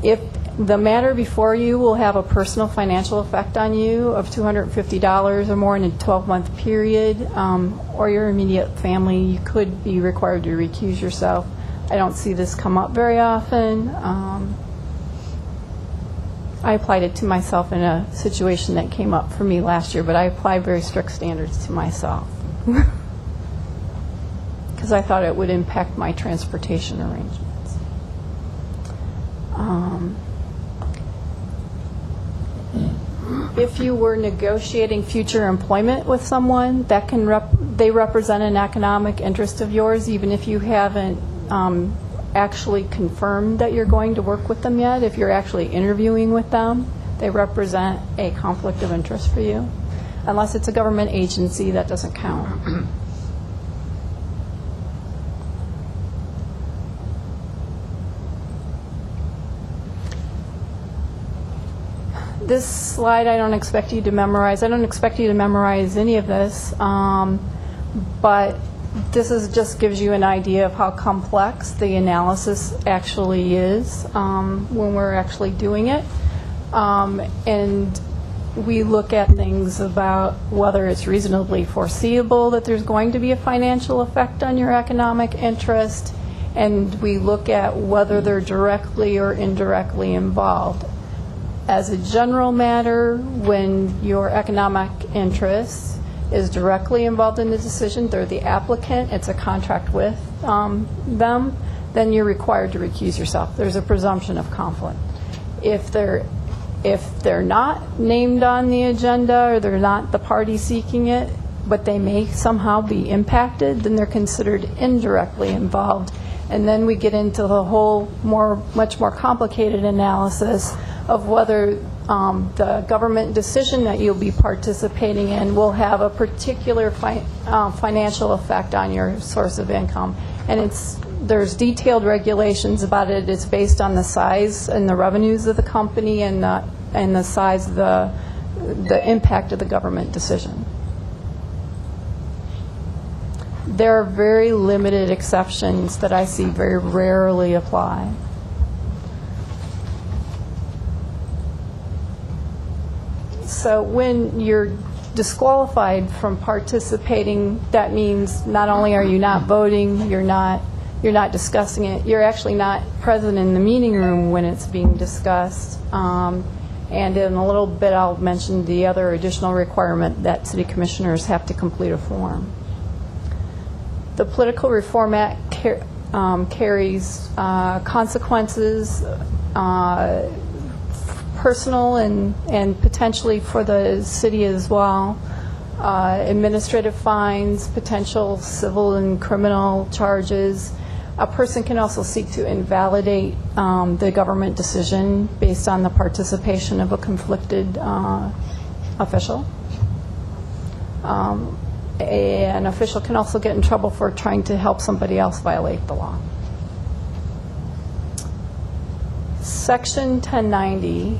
If the matter before you will have a personal financial effect on you of $250 or more in a 12-month period, or your immediate family, you could be required to recuse yourself. I don't see this come up very often. I applied it to myself in a situation that came up for me last year, but I applied very strict standards to myself because I thought it would impact my transportation arrangements. If you were negotiating future employment with someone, that can they represent an economic interest of yours, even if you haven't actually confirmed that you're going to work with them yet. If you're actually interviewing with them, they represent a conflict of interest for you. Unless it's a government agency, that doesn't count. This slide I don't expect you to memorize. I don't expect you to memorize any of this, but this just gives you an idea of how complex the analysis actually is when we're actually doing it. And we look at things about whether it's reasonably foreseeable that there's going to be a financial effect on your economic interest, and we look at whether they're directly or indirectly involved. As a general matter, when your economic interest is directly involved in the decision, they're the applicant, it's a contract with them, then you're required to recuse yourself. There's a presumption of conflict. If they're not named on the agenda, or they're not the party seeking it, but they may somehow be impacted, then they're considered indirectly involved. And then we get into the whole much more complicated analysis of whether the government decision that you'll be participating in will have a particular financial effect on your source of income. And there's detailed regulations about it. It's based on the size and the revenues of the company and the size of the impact of the government decision. There are very limited exceptions that I see very rarely apply. So when you're disqualified from participating, that means not only are you not voting, you're not discussing it, you're actually not present in the meeting room when it's being discussed. And in a little bit I'll mention the other additional requirement that city commissioners have to complete a form. The Political Reform Act carries consequences, personal and potentially for the city as well, administrative fines, potential civil and criminal charges. A person can also seek to invalidate the government decision based on the participation of a conflicted official. An official can also get in trouble for trying to help somebody else violate the law. Section 1090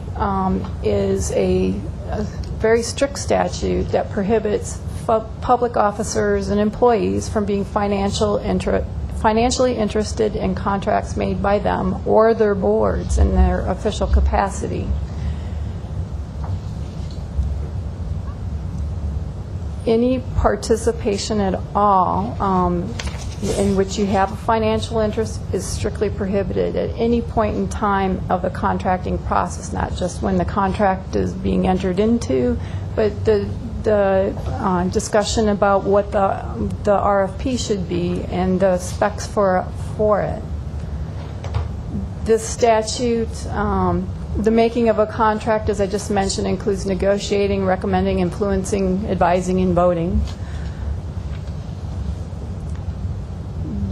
is a very strict statute that prohibits public officers and employees from being financially interested in contracts made by them or their boards in their official capacity. Any participation at all in which you have a financial interest is strictly prohibited at any point in time of the contracting process, not just when the contract is being entered into, but the discussion about what the RFP should be and the specs for it. This statute, the making of a contract, as I just mentioned, includes negotiating, recommending, influencing, advising, and voting.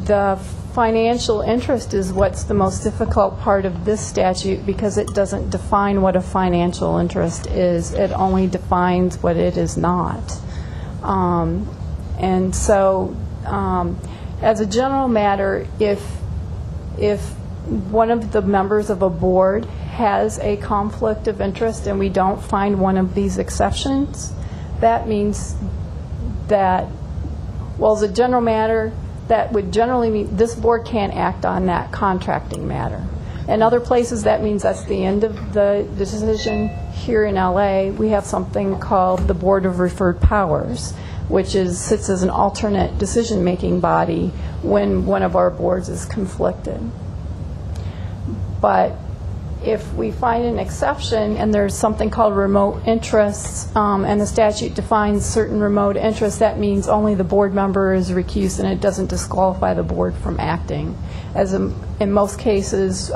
The financial interest is what's the most difficult part of this statute because it doesn't define what a financial interest is. It only defines what it is not. And so, as a general matter, if one of the members of a board has a conflict of interest and we don't find one of these exceptions, that means that, well, as a general matter, that would generally mean this board can't act on that contracting matter. In other places, that means that's the end of the decision. Here in LA, we have something called the Board of Referred Powers, which sits as an alternate decision-making body when one of our boards is conflicted. But if we find an exception and there's something called remote interests, and the statute defines certain remote interests, that means only the board member is recused and it doesn't disqualify the board from acting. As in most cases,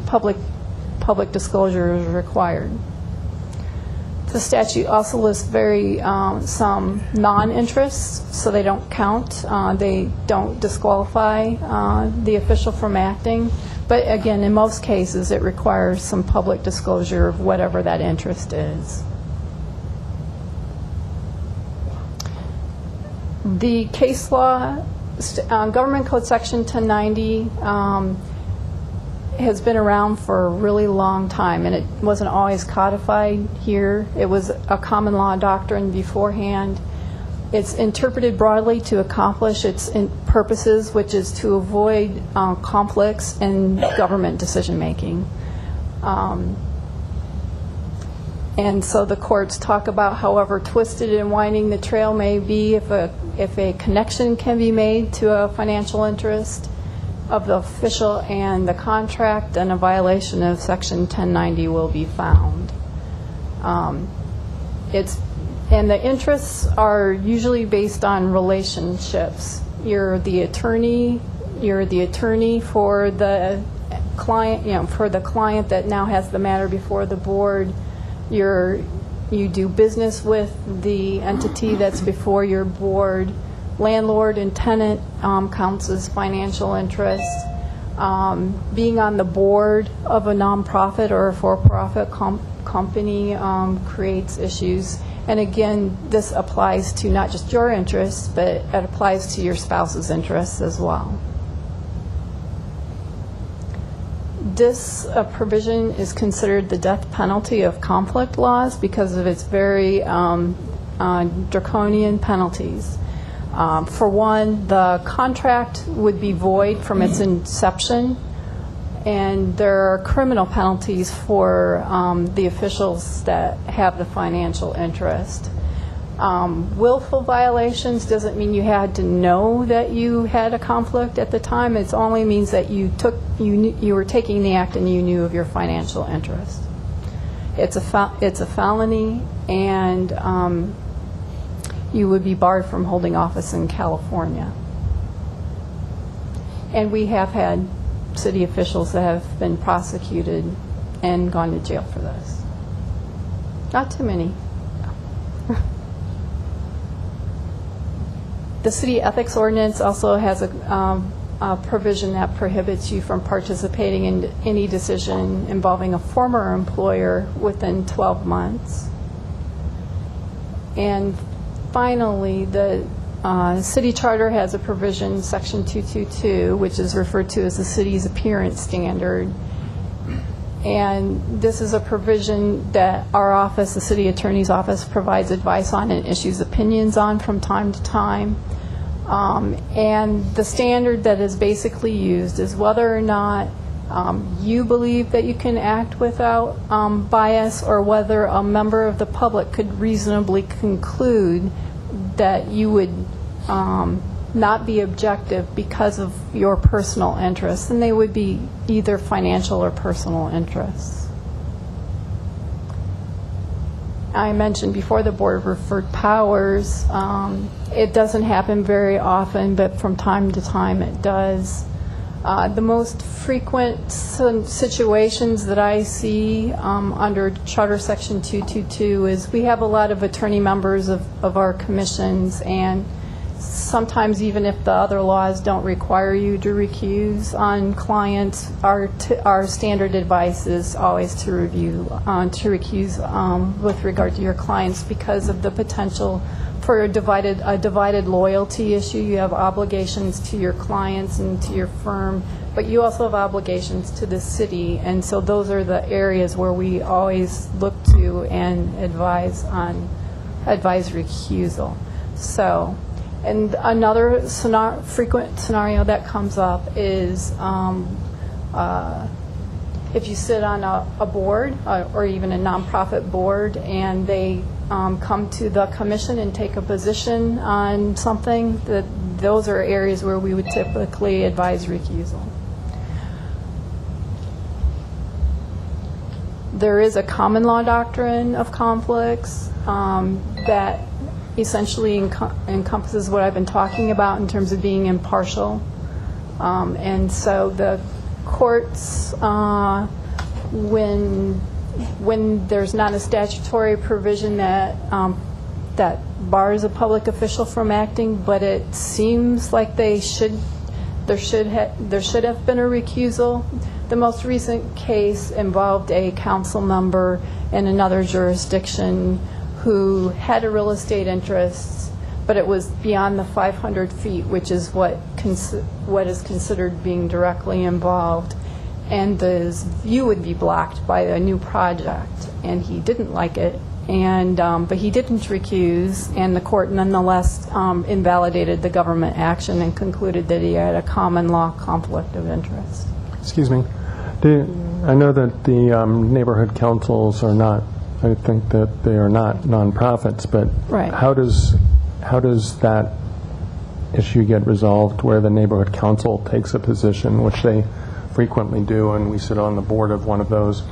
public disclosure is required. The statute also lists some non-interests, so they don't count. They don't disqualify the official from acting. But again, in most cases, it requires some public disclosure of whatever that interest is. The case law, Government Code Section 1090, has been around for a really long time, and it wasn't always codified here. It was a common law doctrine beforehand. It's interpreted broadly to accomplish its purposes, which is to avoid conflicts in government decision-making. And so the courts talk about however twisted and winding the trail may be, if a connection can be made to a financial interest of the official and the contract, then a violation of Section 1090 will be found. And the interests are usually based on relationships. You're the attorney for the client, for the client that now has the matter before the board. You do business with the entity that's before your board. Landlord and tenant counts as financial interest. Being on the board of a nonprofit or a for-profit company creates issues. And again, this applies to not just your interests, but it applies to your spouse's interests as well. This provision is considered the death penalty of conflict laws because of its very draconian penalties. For one, the contract would be void from its inception, and there are criminal penalties for the officials that have the financial interest. Willful violations doesn't mean you had to know that you had a conflict at the time. It only means that you were taking the act and you knew of your financial interest. It's a felony, and you would be barred from holding office in California. And we have had city officials that have been prosecuted and gone to jail for this. Not too many. The city ethics ordinance also has a provision that prohibits you from participating in any decision involving a former employer within 12 months. And finally, the city charter has a provision, section 222, which is referred to as the city's appearance standard. And this is a provision that our office, the city attorney's office, provides advice on and issues opinions on from time to time. And the standard that is basically used is whether or not you believe that you can act without bias, or whether a member of the public could reasonably conclude that you would not be objective because of your personal interests, and they would be either financial or personal interests. I mentioned before the board referred powers. It doesn't happen very often, but from time to time it does. The most frequent situations that I see under Charter Section 222 is we have a lot of attorney members of our commissions, and sometimes even if the other laws don't require you to recuse on clients, our standard advice is always to recuse with regard to your clients because of the potential for a divided loyalty issue. You have obligations to your clients and to your firm, but you also have obligations to the city, and so those are the areas where we always look to and advise recusal. So, and another frequent scenario that comes up is if you sit on a board or even a nonprofit board, and they come to the commission and take a position on something, those are areas where we would typically advise recusal. There is a common law doctrine of conflicts that essentially encompasses what I've been talking about in terms of being impartial. And so the courts, when there's not a statutory provision that bars a public official from acting, but it seems like there should have been a recusal. The most recent case involved a council member in another jurisdiction who had a real estate interest, but it was beyond the 500 feet, which is what is considered being directly involved. And the view would be blocked by a new project, and he didn't like it, and but he didn't recuse, and the court nonetheless invalidated the government action and concluded that he had a common law conflict of interest. Excuse me. I know that the neighborhood councils are not, I think that they are not nonprofits, but right. How does that issue get resolved where the neighborhood council takes a position, which they frequently do, and we sit on the board of one of those?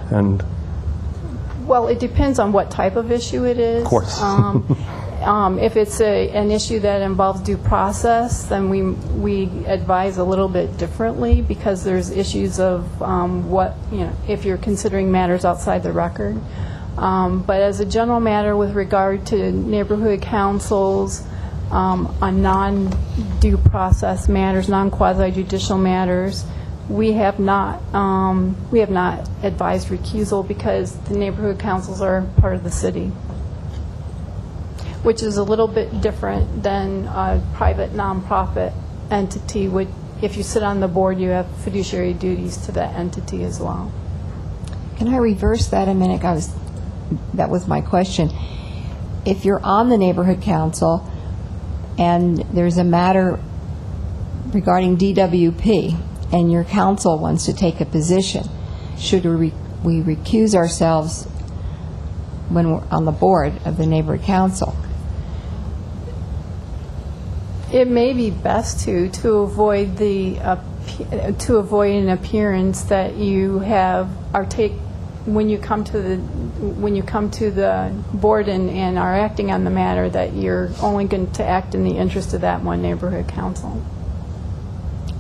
And well, it depends on what type of issue it is. Of course. If it's an issue that involves due process, then we advise a little bit differently, because there's issues of if you're considering matters outside the record. But as a general matter, with regard to neighborhood councils on non-due process matters, non-quasi-judicial matters, we have not advised recusal, because the neighborhood councils are part of the city, which is a little bit different than a private nonprofit entity. If you sit on the board, you have fiduciary duties to that entity as well. Can I reverse that a minute? That was my question. If you're on the neighborhood council and there's a matter regarding DWP and your council wants to take a position, should we recuse ourselves when we're on the board of the neighborhood council? It may be best to avoid an appearance that you when you come to the board and are acting on the matter, that you're only going to act in the interest of that one neighborhood council.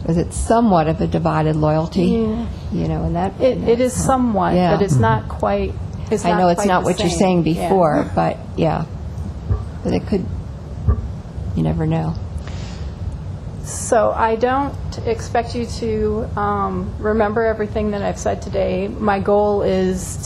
Because it's somewhat of a divided loyalty, Yeah. you know, and that... It is somewhat, Yeah. but it's not quite. It's I know it's quite not the what you're same. saying Yeah. before, but yeah. But it could, you never know. So I don't expect you to remember everything that I've said today. My goal is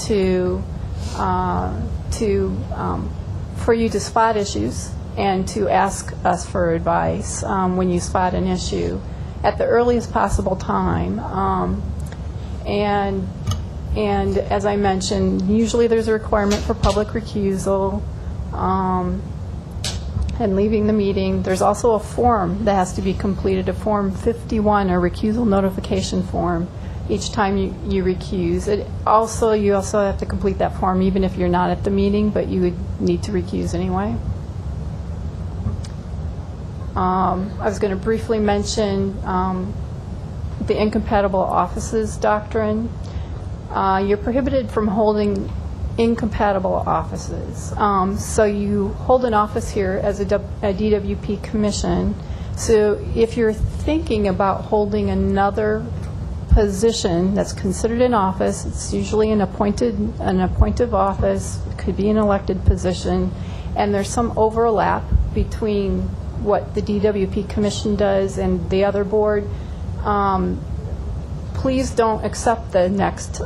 for you to spot issues and to ask us for advice when you spot an issue at the earliest possible time. And as I mentioned, usually there's a requirement for public recusal and leaving the meeting. There's also a form that has to be completed, a Form 51, a recusal notification form, each time you recuse. You also have to complete that form even if you're not at the meeting, but you would need to recuse anyway. I was going to briefly mention the incompatible offices doctrine. You're prohibited from holding incompatible offices. So you hold an office here as a DWP commission. So if you're thinking about holding another position that's considered an office, it's usually an appointive office, it could be an elected position, and there's some overlap between what the DWP commission does and the other board, please don't accept the next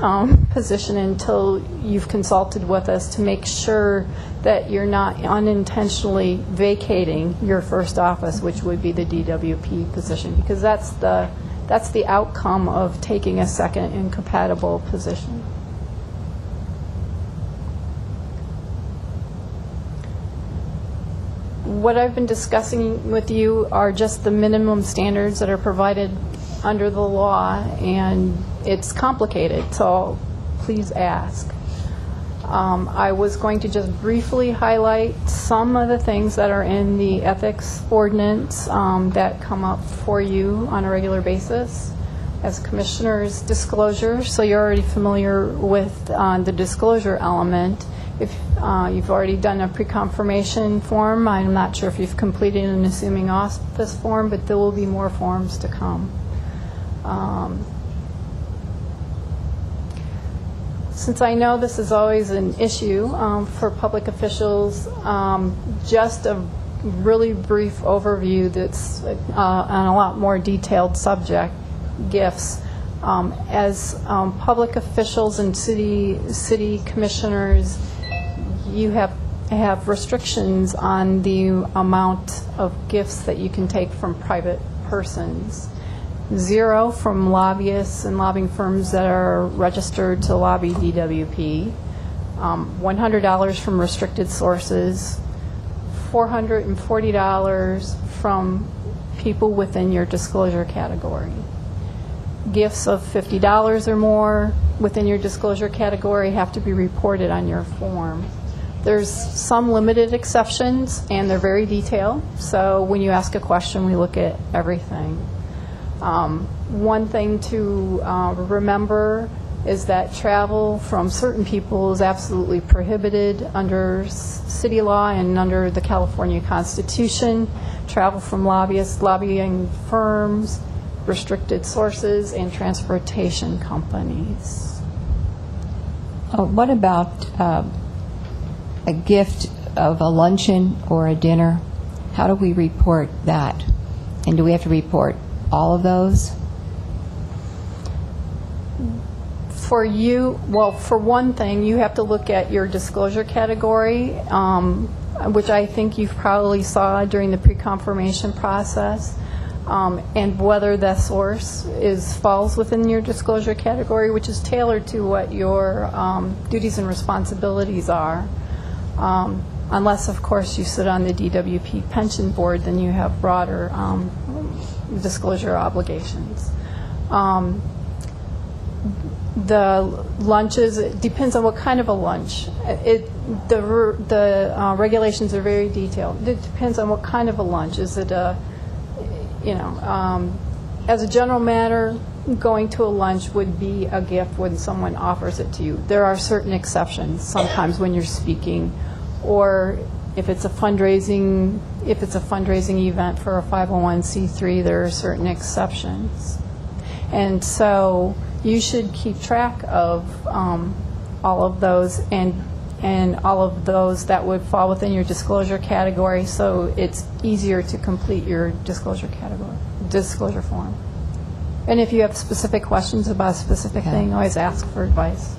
position until you've consulted with us to make sure that you're not unintentionally vacating your first office, which would be the DWP position, because that's the outcome of taking a second incompatible position. What I've been discussing with you are just the minimum standards that are provided under the law, and it's complicated, so please ask. I was going to just briefly highlight some of the things that are in the ethics ordinance that come up for you on a regular basis. As commissioners, disclosure, so you're already familiar with the disclosure element. If you've already done a pre-confirmation form, I'm not sure if you've completed an assuming office form, but there will be more forms to come. Since I know this is always an issue for public officials, just a really brief overview that's on a lot more detailed subject, gifts. As public officials and city commissioners, you have restrictions on the amount of gifts that you can take from private persons. 0 from lobbyists and lobbying firms that are registered to lobby DWP, $100 from restricted sources, $440 from people within your disclosure category. Gifts of $50 or more within your disclosure category have to be reported on your form. There's some limited exceptions, and they're very detailed, so when you ask a question, we look at everything. One thing to remember is that travel from certain people is absolutely prohibited under city law and under the California Constitution. Travel from lobbyists, lobbying firms, restricted sources, and transportation companies. What about a gift of a luncheon or a dinner? How do we report that? And do we have to report all of those? For you, well, for one thing, you have to look at your disclosure category, which I think you probably saw during the pre-confirmation process, and whether that source falls within your disclosure category, which is tailored to what your duties and responsibilities are. Unless, of course, you sit on the DWP pension board, then you have broader disclosure obligations. The lunches, it depends on what kind of a lunch. The regulations are very detailed. It depends on what kind of a lunch. Is it as a general matter, going to a lunch would be a gift when someone offers it to you. There are certain exceptions, sometimes when you're speaking, or If it's a fundraising event for a 501c3, there are certain exceptions. And so you should keep track of all of those and all of those that would fall within your disclosure category, so it's easier to complete your disclosure form. And if you have specific questions about a specific thing, always ask for advice.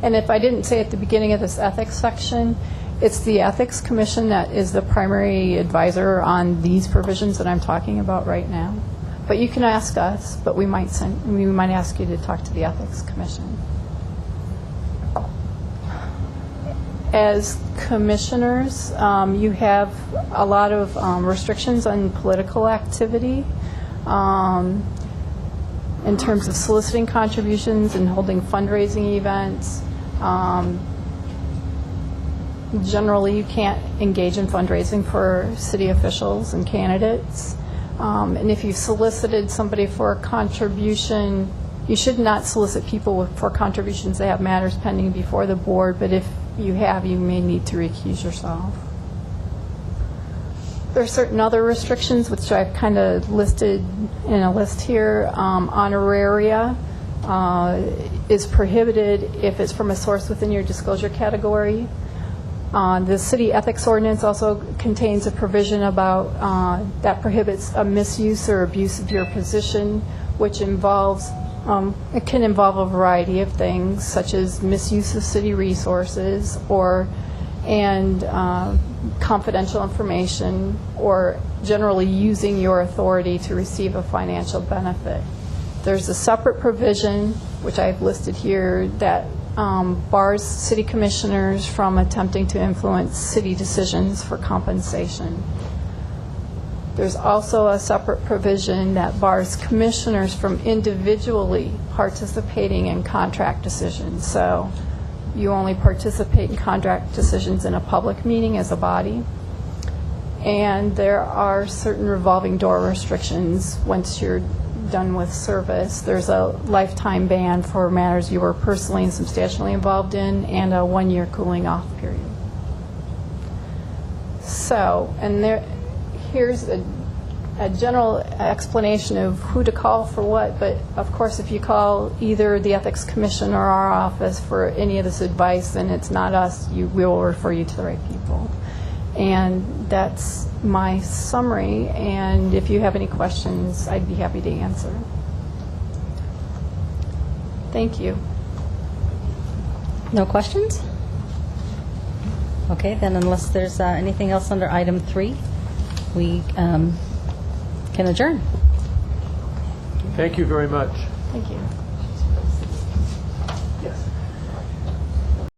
And if I didn't say at the beginning of this ethics section, it's the Ethics Commission that is the primary advisor on these provisions that I'm talking about right now. But you can ask us, but we might ask you to talk to the Ethics Commission. As commissioners, you have a lot of restrictions on political activity in terms of soliciting contributions and holding fundraising events. Generally, you can't engage in fundraising for city officials and candidates. And if you've solicited somebody for a contribution, you should not solicit people for contributions that have matters pending before the board, but if you have, you may need to recuse yourself. There are certain other restrictions, which I've kind of listed in a list here. Honoraria is prohibited if it's from a source within your disclosure category. The city ethics ordinance also contains a provision about that prohibits a misuse or abuse of your position, which involves it can involve a variety of things, such as misuse of city resources and confidential information, or generally using your authority to receive a financial benefit. There's a separate provision, which I've listed here, that bars city commissioners from attempting to influence city decisions for compensation. There's also a separate provision that bars commissioners from individually participating in contract decisions. So you only participate in contract decisions in a public meeting as a body. And there are certain revolving door restrictions once you're done with service. There's a lifetime ban for matters you were personally and substantially involved in, and a 1-year cooling off period. So, and here's a general explanation of who to call for what, but of course if you call either the Ethics Commission or our office for any of this advice, then it's not us. We will refer you to the right people. And that's my summary, and if you have any questions, I'd be happy to answer. Thank you. No questions? Okay, then unless there's anything else under item 3, we can adjourn. Thank you very much. Thank you.